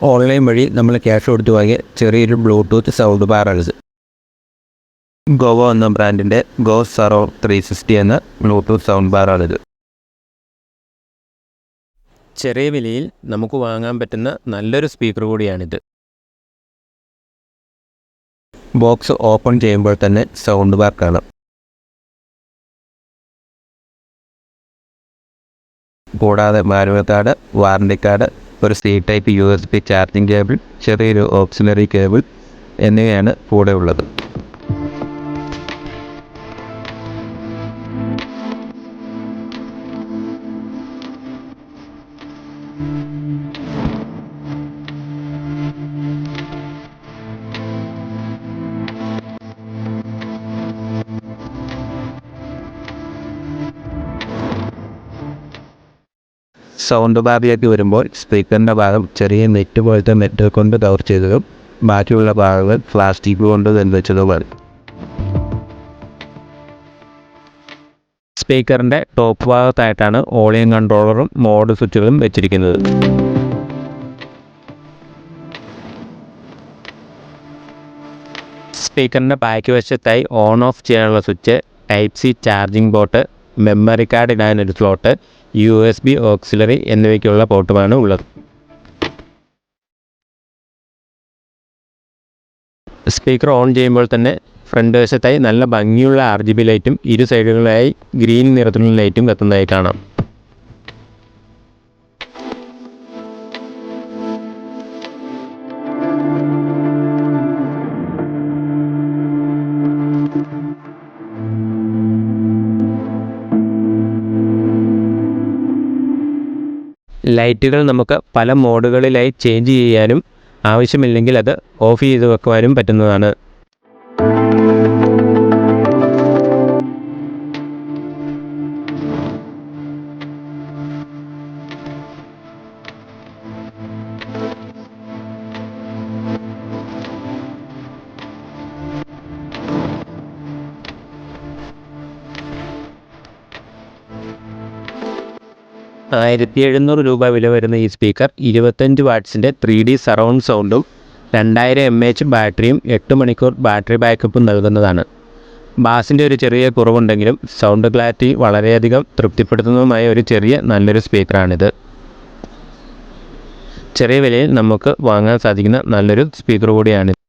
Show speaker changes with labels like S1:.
S1: Online വഴി നമ്മൾ cash കൊടുത്ത് വാങ്ങിയ ചെറിയൊരു ബ്ലൂടൂത്ത് സൗണ്ട് ബാറാണിത്. ഗോവോ എന്ന ബ്രാൻഡിൻ്റെ ഗോ സറൗണ്ട് 360 എന്ന ബ്ലൂടൂത്ത് സൗണ്ട് ബാറാണിത്. ചെറിയ വിലയിൽ നമുക്ക് വാങ്ങാൻ പറ്റുന്ന നല്ലൊരു സ്പീക്കർ കൂടിയാണിത്. ബോക്സ് ഓപ്പൺ ചെയ്യുമ്പോൾ തന്നെ സൗണ്ട് ബാർ കാണാം. കൂടാതെ മാനുവൽ കാർഡ്, വാറണ്ടി കാർഡ്, ഒരു C type USB charging cable, ചെറിയൊരു ഓക്സിലറി കേബിൾ എന്നിവയാണ് കൂടെ ഉള്ളത്. സൗണ്ട് ബാറിലേക്ക് വരുമ്പോൾ സ്പീക്കറിൻ്റെ ഭാഗം ചെറിയ നെറ്റ് പോലത്തെ നെറ്റ് കൊണ്ട് കവർ ചെയ്തതും ബാക്കിയുള്ള ഭാഗങ്ങൾ പ്ലാസ്റ്റിക് കൊണ്ട് നിർമ്മിച്ചതുമാണ്. സ്പീക്കറിൻ്റെ ടോപ്പ് ഭാഗത്തായിട്ടാണ് വോളിയം കൺട്രോളറും മോഡ് സ്വിച്ചുകളും വെച്ചിരിക്കുന്നത്. സ്പീക്കറിൻ്റെ ബാക്ക് വശത്തായി ഓൺ ഓഫ് ചെയ്യാനുള്ള switch, type C charging port, memory card ഇടാനൊരു സ്ലോട്ട്, USB ഓക്സിലറി എന്നിവയ്ക്കുള്ള പോർട്ടുമാണ് ഉള്ളത്. സ്പീക്കർ ഓൺ ചെയ്യുമ്പോൾ തന്നെ ഫ്രണ്ട് വശത്തായി നല്ല ഭംഗിയുള്ള RGB ലൈറ്റും ഇരു സൈഡുകളിലായി ഗ്രീൻ നിറത്തിലുള്ള ലൈറ്റും കത്തുന്നതായി കാണാം. ലൈറ്റുകൾ നമുക്ക് പല മോഡുകളിലായി ചേഞ്ച് ചെയ്യാനും ആവശ്യമില്ലെങ്കിൽ അത് ഓഫ് ചെയ്ത് വെക്കുവാനും പറ്റുന്നതാണ്. ₹1700 വില വരുന്ന ഈ സ്പീക്കർ 25 വാട്ട്സിൻ്റെ 3D സറൗണ്ട് സൗണ്ടും 2000 mAh ബാറ്ററിയും 8 മണിക്കൂർ ബാറ്ററി ബാക്കപ്പും നൽകുന്നതാണ്. ബാസിൻ്റെ ഒരു ചെറിയ കുറവുണ്ടെങ്കിലും സൗണ്ട് ക്ലാരിറ്റി വളരെയധികം തൃപ്തിപ്പെടുത്തുന്നതുമായ ഒരു നല്ലൊരു സ്പീക്കറാണിത്. ചെറിയ വിലയിൽ നമുക്ക് വാങ്ങാൻ സാധിക്കുന്ന നല്ലൊരു സ്പീക്കർ കൂടിയാണിത്.